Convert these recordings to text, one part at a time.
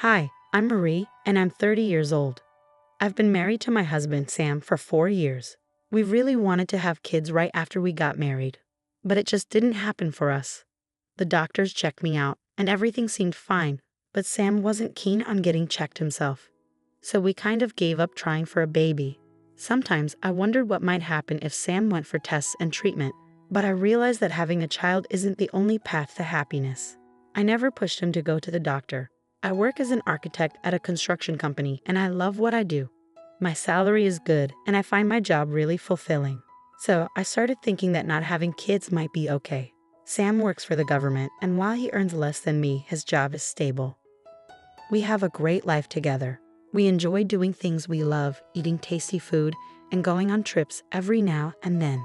Hi, I'm Marie, and I'm 30 years old. I've been married to my husband, Sam, for 4 years. We really wanted to have kids right after we got married, but it just didn't happen for us. The doctors checked me out, and everything seemed fine, but Sam wasn't keen on getting checked himself. So we kind of gave up trying for a baby. Sometimes I wondered what might happen if Sam went for tests and treatment, but I realized that having a child isn't the only path to happiness. I never pushed him to go to the doctor. I work as an architect at a construction company, and I love what I do. My salary is good, and I find my job really fulfilling. So I started thinking that not having kids might be okay. Sam works for the government, and while he earns less than me, his job is stable. We have a great life together. We enjoy doing things we love, eating tasty food, and going on trips every now and then.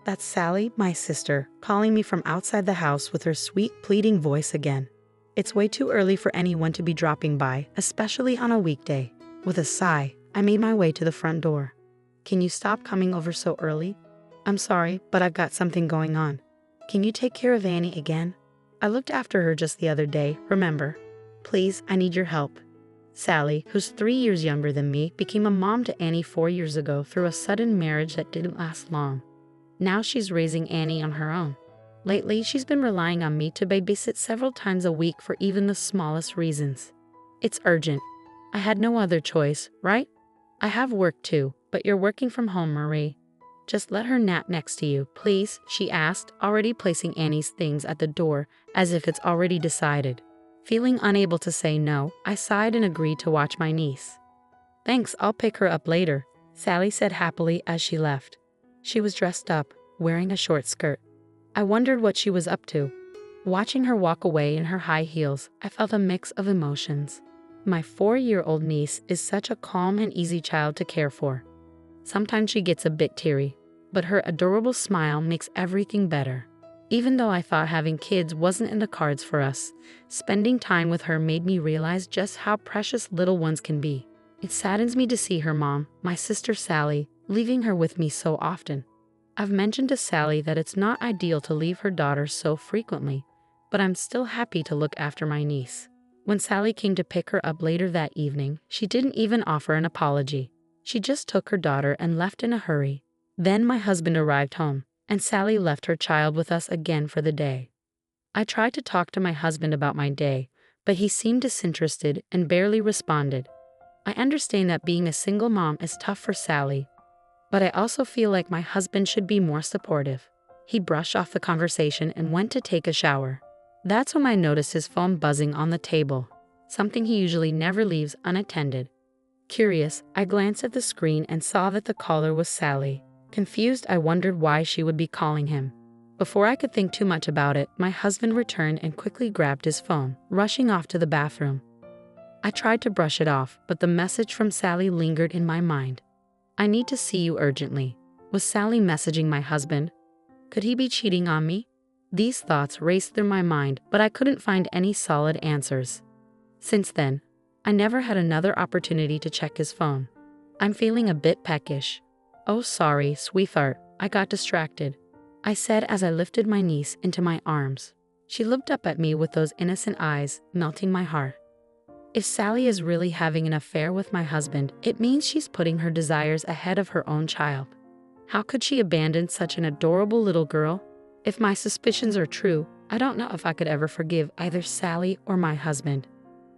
That's Sally, my sister, calling me from outside the house with her sweet, pleading voice again. It's way too early for anyone to be dropping by, especially on a weekday. With a sigh, I made my way to the front door. Can you stop coming over so early? I'm sorry, but I've got something going on. Can you take care of Annie again? I looked after her just the other day, remember? Please, I need your help. Sally, who's 3 years younger than me, became a mom to Annie 4 years ago through a sudden marriage that didn't last long. Now she's raising Annie on her own. Lately, she's been relying on me to babysit several times a week for even the smallest reasons. It's urgent. I had no other choice, right? I have work too, but you're working from home, Marie. Just let her nap next to you, please, she asked, already placing Annie's things at the door as if it's already decided. Feeling unable to say no, I sighed and agreed to watch my niece. Thanks, I'll pick her up later, Sally said happily as she left. She was dressed up, wearing a short skirt. I wondered what she was up to. Watching her walk away in her high heels, I felt a mix of emotions. My 4-year-old niece is such a calm and easy child to care for. Sometimes she gets a bit teary, but her adorable smile makes everything better. Even though I thought having kids wasn't in the cards for us, spending time with her made me realize just how precious little ones can be. It saddens me to see her mom, my sister Sally, leaving her with me so often. I've mentioned to Sally that it's not ideal to leave her daughter so frequently, but I'm still happy to look after my niece. When Sally came to pick her up later that evening, she didn't even offer an apology. She just took her daughter and left in a hurry. Then my husband arrived home, and Sally left her child with us again for the day. I tried to talk to my husband about my day, but he seemed disinterested and barely responded. I understand that being a single mom is tough for Sally, but I also feel like my husband should be more supportive. He brushed off the conversation and went to take a shower. That's when I noticed his phone buzzing on the table, something he usually never leaves unattended. Curious, I glanced at the screen and saw that the caller was Sally. Confused, I wondered why she would be calling him. Before I could think too much about it, my husband returned and quickly grabbed his phone, rushing off to the bathroom. I tried to brush it off, but the message from Sally lingered in my mind. I need to see you urgently. Was Sally messaging my husband? Could he be cheating on me? These thoughts raced through my mind, but I couldn't find any solid answers. Since then, I never had another opportunity to check his phone. I'm feeling a bit peckish. Oh, sorry, sweetheart, I got distracted, I said as I lifted my niece into my arms. She looked up at me with those innocent eyes, melting my heart. If Sally is really having an affair with my husband, it means she's putting her desires ahead of her own child. How could she abandon such an adorable little girl? If my suspicions are true, I don't know if I could ever forgive either Sally or my husband.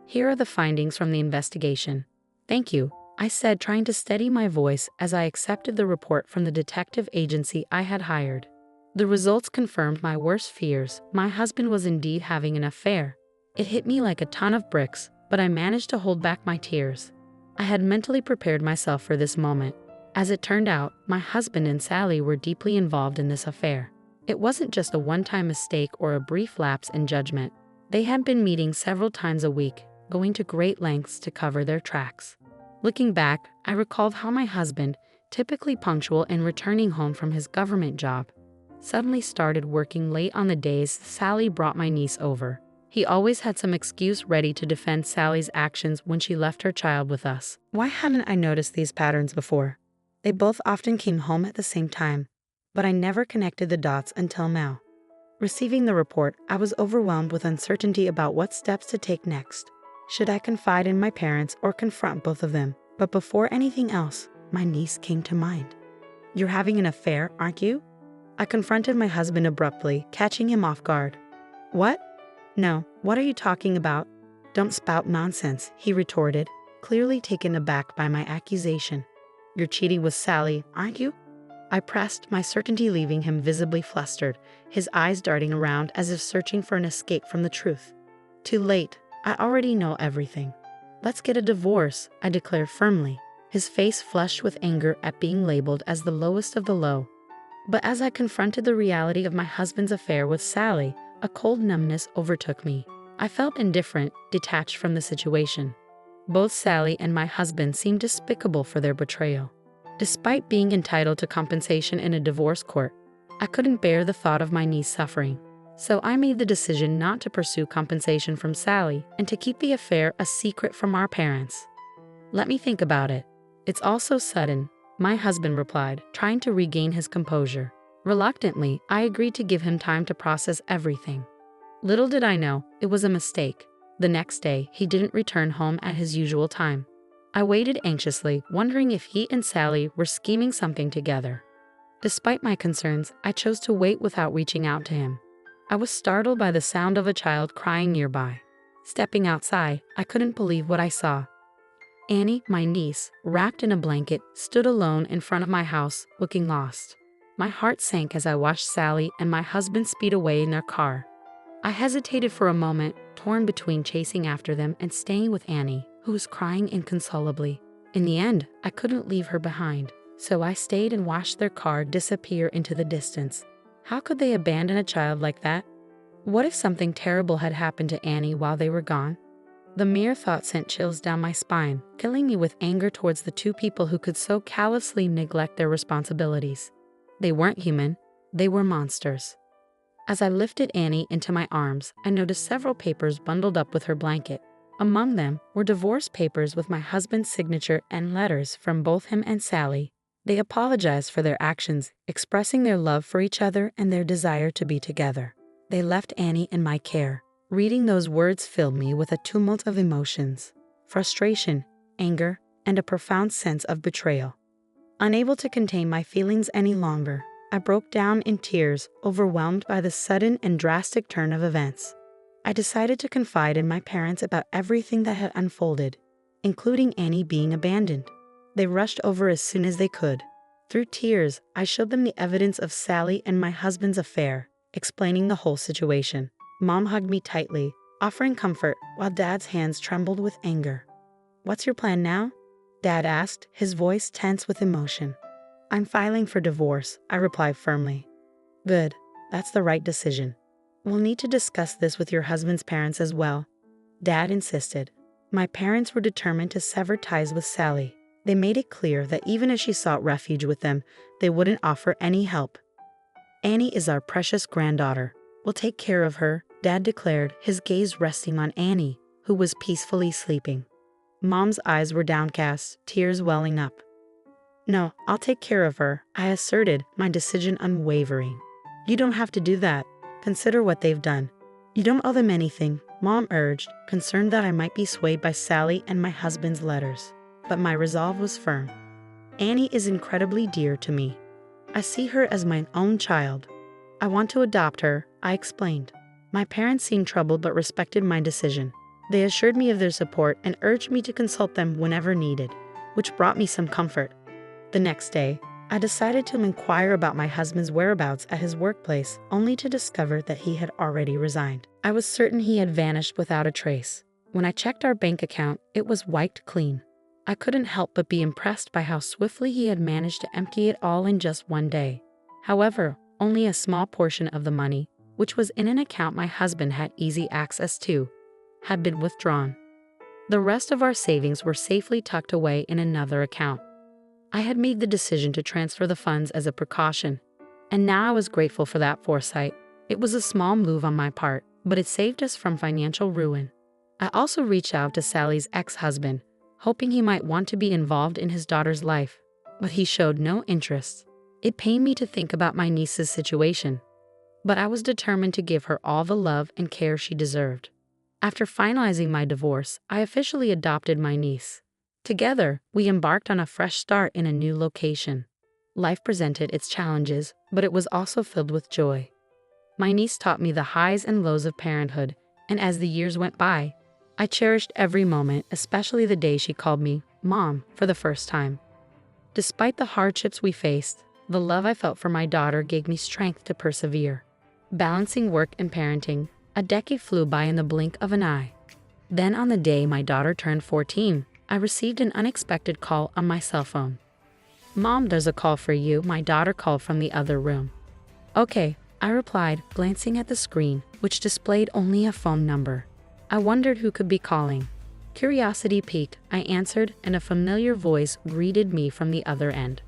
Here are the findings from the investigation. Thank you, I said, trying to steady my voice as I accepted the report from the detective agency I had hired. The results confirmed my worst fears. My husband was indeed having an affair. It hit me like a ton of bricks, but I managed to hold back my tears. I had mentally prepared myself for this moment. As it turned out, my husband and Sally were deeply involved in this affair. It wasn't just a one-time mistake or a brief lapse in judgment. They had been meeting several times a week, going to great lengths to cover their tracks. Looking back, I recalled how my husband, typically punctual and returning home from his government job, suddenly started working late on the days Sally brought my niece over. He always had some excuse ready to defend Sally's actions when she left her child with us. Why hadn't I noticed these patterns before? They both often came home at the same time, but I never connected the dots until now. Receiving the report, I was overwhelmed with uncertainty about what steps to take next. Should I confide in my parents or confront both of them? But before anything else, my niece came to mind. You're having an affair, aren't you? I confronted my husband abruptly, catching him off guard. What? No, what are you talking about? Don't spout nonsense, he retorted, clearly taken aback by my accusation. You're cheating with Sally, aren't you? I pressed, my certainty leaving him visibly flustered, his eyes darting around as if searching for an escape from the truth. Too late, I already know everything. Let's get a divorce, I declared firmly, his face flushed with anger at being labeled as the lowest of the low. But as I confronted the reality of my husband's affair with Sally, a cold numbness overtook me. I felt indifferent, detached from the situation. Both Sally and my husband seemed despicable for their betrayal. Despite being entitled to compensation in a divorce court, I couldn't bear the thought of my niece suffering. So I made the decision not to pursue compensation from Sally and to keep the affair a secret from our parents. Let me think about it. It's all so sudden, my husband replied, trying to regain his composure. Reluctantly, I agreed to give him time to process everything. Little did I know, it was a mistake. The next day, he didn't return home at his usual time. I waited anxiously, wondering if he and Sally were scheming something together. Despite my concerns, I chose to wait without reaching out to him. I was startled by the sound of a child crying nearby. Stepping outside, I couldn't believe what I saw. Annie, my niece, wrapped in a blanket, stood alone in front of my house, looking lost. My heart sank as I watched Sally and my husband speed away in their car. I hesitated for a moment, torn between chasing after them and staying with Annie, who was crying inconsolably. In the end, I couldn't leave her behind, so I stayed and watched their car disappear into the distance. How could they abandon a child like that? What if something terrible had happened to Annie while they were gone? The mere thought sent chills down my spine, filling me with anger towards the two people who could so callously neglect their responsibilities. They weren't human, they were monsters. As I lifted Annie into my arms, I noticed several papers bundled up with her blanket. Among them were divorce papers with my husband's signature and letters from both him and Sally. They apologized for their actions, expressing their love for each other and their desire to be together. They left Annie in my care. Reading those words filled me with a tumult of emotions: frustration, anger, and a profound sense of betrayal. Unable to contain my feelings any longer, I broke down in tears, overwhelmed by the sudden and drastic turn of events. I decided to confide in my parents about everything that had unfolded, including Annie being abandoned. They rushed over as soon as they could. Through tears, I showed them the evidence of Sally and my husband's affair, explaining the whole situation. Mom hugged me tightly, offering comfort, while Dad's hands trembled with anger. "What's your plan now?" Dad asked, his voice tense with emotion. "I'm filing for divorce," I replied firmly. "Good, that's the right decision. We'll need to discuss this with your husband's parents as well," Dad insisted. My parents were determined to sever ties with Sally. They made it clear that even if she sought refuge with them, they wouldn't offer any help. "Annie is our precious granddaughter. We'll take care of her," Dad declared, his gaze resting on Annie, who was peacefully sleeping. Mom's eyes were downcast, tears welling up. "No, I'll take care of her," I asserted, my decision unwavering. "You don't have to do that. Consider what they've done." "You don't owe them anything," Mom urged, concerned that I might be swayed by Sally and my husband's letters. But my resolve was firm. "Annie is incredibly dear to me. I see her as my own child. I want to adopt her," I explained. My parents seemed troubled but respected my decision. They assured me of their support and urged me to consult them whenever needed, which brought me some comfort. The next day, I decided to inquire about my husband's whereabouts at his workplace, only to discover that he had already resigned. I was certain he had vanished without a trace. When I checked our bank account, it was wiped clean. I couldn't help but be impressed by how swiftly he had managed to empty it all in just one day. However, only a small portion of the money, which was in an account my husband had easy access to, had been withdrawn. The rest of our savings were safely tucked away in another account. I had made the decision to transfer the funds as a precaution, and now I was grateful for that foresight. It was a small move on my part, but it saved us from financial ruin. I also reached out to Sally's ex-husband, hoping he might want to be involved in his daughter's life, but he showed no interest. It pained me to think about my niece's situation, but I was determined to give her all the love and care she deserved. After finalizing my divorce, I officially adopted my niece. Together, we embarked on a fresh start in a new location. Life presented its challenges, but it was also filled with joy. My niece taught me the highs and lows of parenthood, and as the years went by, I cherished every moment, especially the day she called me Mom for the first time. Despite the hardships we faced, the love I felt for my daughter gave me strength to persevere. Balancing work and parenting, a decade flew by in the blink of an eye. Then on the day my daughter turned 14, I received an unexpected call on my cell phone. "Mom, there's a call for you," my daughter called from the other room. "Okay," I replied, glancing at the screen, which displayed only a phone number. I wondered who could be calling. Curiosity piqued, I answered, and a familiar voice greeted me from the other end.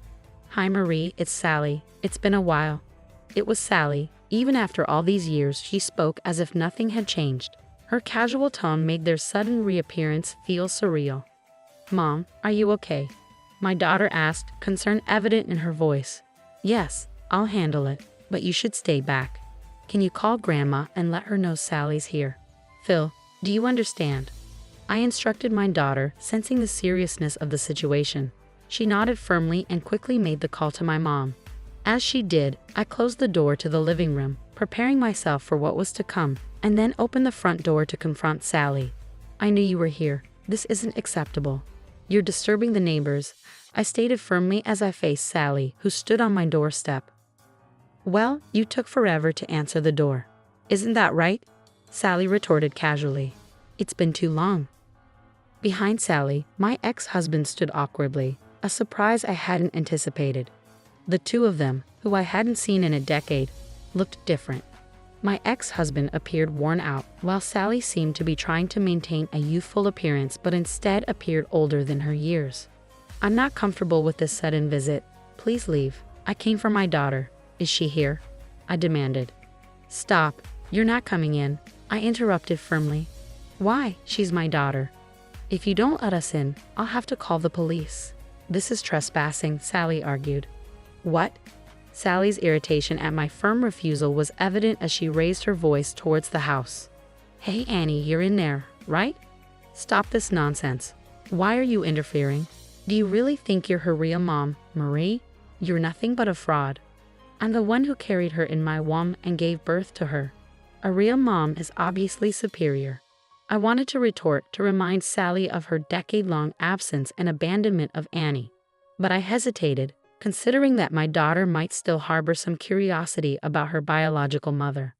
"Hi Marie, it's Sally. It's been a while." It was Sally. Even after all these years, she spoke as if nothing had changed. Her casual tone made their sudden reappearance feel surreal. "Mom, are you okay?" my daughter asked, concern evident in her voice. "Yes, I'll handle it, but you should stay back. Can you call Grandma and let her know Sally's here?" "Phil, do you understand?" I instructed my daughter, sensing the seriousness of the situation. She nodded firmly and quickly made the call to my mom. As she did, I closed the door to the living room, preparing myself for what was to come, and then opened the front door to confront Sally. "I knew you were here. This isn't acceptable. You're disturbing the neighbors," I stated firmly as I faced Sally, who stood on my doorstep. "Well, you took forever to answer the door. Isn't that right?" Sally retorted casually. "It's been too long." Behind Sally, my ex-husband stood awkwardly, a surprise I hadn't anticipated. The two of them, who I hadn't seen in a decade, looked different. My ex-husband appeared worn out, while Sally seemed to be trying to maintain a youthful appearance but instead appeared older than her years. "I'm not comfortable with this sudden visit. Please leave. I came for my daughter. Is she here?" I demanded. "Stop. You're not coming in," I interrupted firmly. "Why? She's my daughter. If you don't let us in, I'll have to call the police." "This is trespassing," Sally argued. "What?" Sally's irritation at my firm refusal was evident as she raised her voice towards the house. "Hey Annie, you're in there, right? Stop this nonsense. Why are you interfering? Do you really think you're her real mom, Marie? You're nothing but a fraud. I'm the one who carried her in my womb and gave birth to her. A real mom is obviously superior." I wanted to retort to remind Sally of her decade-long absence and abandonment of Annie, but I hesitated, considering that my daughter might still harbor some curiosity about her biological mother.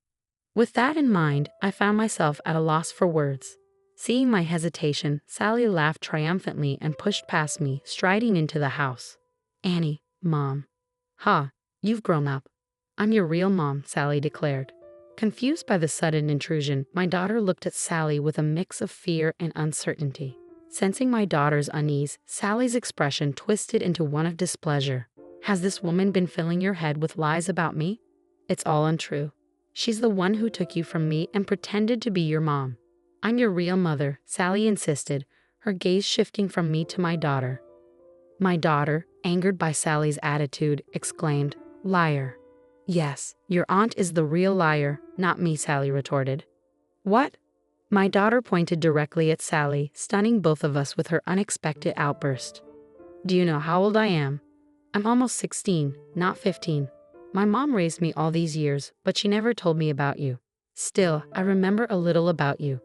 With that in mind, I found myself at a loss for words. Seeing my hesitation, Sally laughed triumphantly and pushed past me, striding into the house. "Annie, Mom." "Ha, you've grown up. I'm your real mom," Sally declared. Confused by the sudden intrusion, my daughter looked at Sally with a mix of fear and uncertainty. Sensing my daughter's unease, Sally's expression twisted into one of displeasure. "Has this woman been filling your head with lies about me?" "It's all untrue. She's the one who took you from me and pretended to be your mom." "I'm your real mother," Sally insisted, her gaze shifting from me to my daughter. My daughter, angered by Sally's attitude, exclaimed, "Liar." "Yes, your aunt is the real liar, not me," Sally retorted. "What?" My daughter pointed directly at Sally, stunning both of us with her unexpected outburst. "Do you know how old I am? I'm almost 16, not 15. My mom raised me all these years, but she never told me about you. Still, I remember a little about you."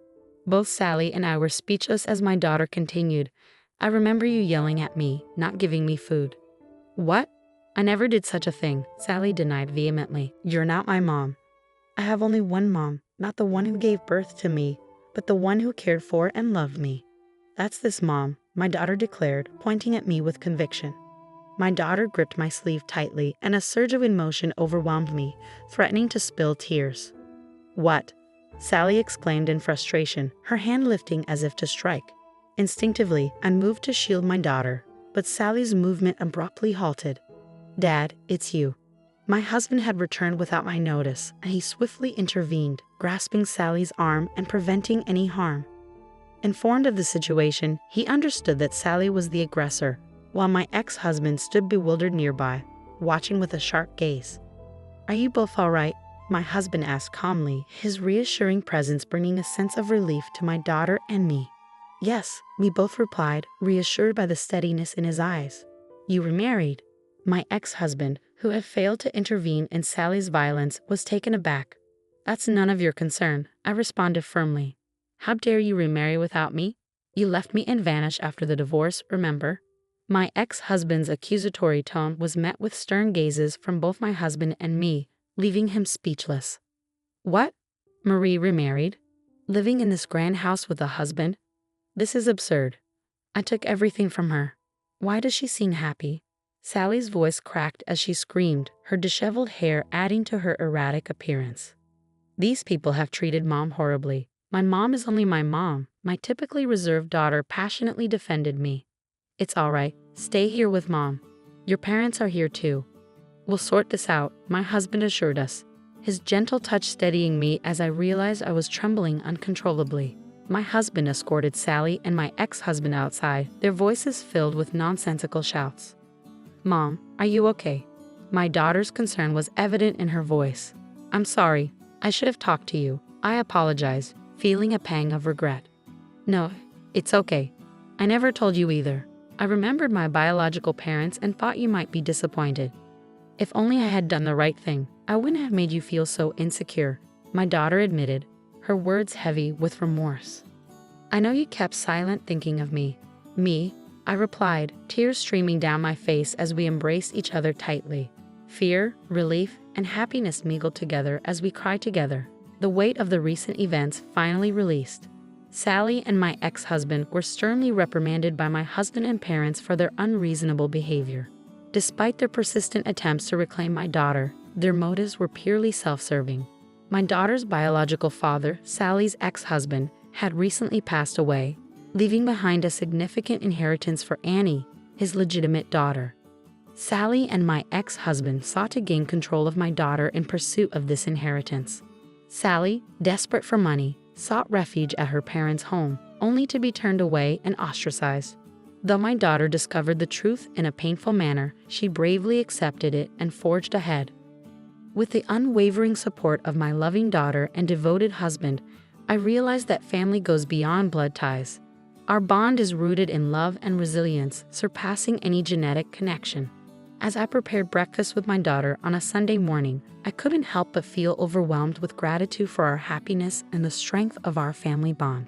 Both Sally and I were speechless as my daughter continued, "I remember you yelling at me, not giving me food." "What? I never did such a thing," Sally denied vehemently. "You're not my mom. I have only one mom, not the one who gave birth to me, but the one who cared for and loved me. That's this mom," my daughter declared, pointing at me with conviction. My daughter gripped my sleeve tightly, and a surge of emotion overwhelmed me, threatening to spill tears. "What?" Sally exclaimed in frustration, her hand lifting as if to strike. Instinctively, I moved to shield my daughter, but Sally's movement abruptly halted. "Dad, it's you." My husband had returned without my notice, and he swiftly intervened, grasping Sally's arm and preventing any harm. Informed of the situation, he understood that Sally was the aggressor, while my ex-husband stood bewildered nearby, watching with a sharp gaze. "Are you both all right?" My husband asked calmly, his reassuring presence bringing a sense of relief to my daughter and me. Yes, we both replied, reassured by the steadiness in his eyes. You remarried? My ex-husband, who had failed to intervene in Sally's violence, was taken aback. That's none of your concern, I responded firmly. How dare you remarry without me? You left me and vanished after the divorce, remember? My ex-husband's accusatory tone was met with stern gazes from both my husband and me, leaving him speechless. What? Marie remarried? Living in this grand house with a husband? This is absurd. I took everything from her. Why does she seem happy? Sally's voice cracked as she screamed, her disheveled hair adding to her erratic appearance. These people have treated Mom horribly. My mom is only my mom, my typically reserved daughter passionately defended me. It's all right, stay here with Mom. Your parents are here too. We'll sort this out, my husband assured us, his gentle touch steadying me as I realized I was trembling uncontrollably. My husband escorted Sally and my ex-husband outside, their voices filled with nonsensical shouts. Mom, are you okay? My daughter's concern was evident in her voice. I'm sorry, I should have talked to you. I apologize, feeling a pang of regret. No, it's okay. I never told you either. I remembered my biological parents and thought you might be disappointed. If only I had done the right thing, I wouldn't have made you feel so insecure, my daughter admitted, her words heavy with remorse. I know you kept silent thinking of me. Me? I replied, tears streaming down my face as we embraced each other tightly. Fear, relief, and happiness mingled together as we cried together. The weight of the recent events finally released. Sally and my ex-husband were sternly reprimanded by my husband and parents for their unreasonable behavior. Despite their persistent attempts to reclaim my daughter, their motives were purely self-serving. My daughter's biological father, Sally's ex-husband, had recently passed away, leaving behind a significant inheritance for Annie, his legitimate daughter. Sally and my ex-husband sought to gain control of my daughter in pursuit of this inheritance. Sally, desperate for money, sought refuge at her parents' home, only to be turned away and ostracized. Though my daughter discovered the truth in a painful manner, she bravely accepted it and forged ahead. With the unwavering support of my loving daughter and devoted husband, I realized that family goes beyond blood ties. Our bond is rooted in love and resilience, surpassing any genetic connection. As I prepared breakfast with my daughter on a Sunday morning, I couldn't help but feel overwhelmed with gratitude for our happiness and the strength of our family bond.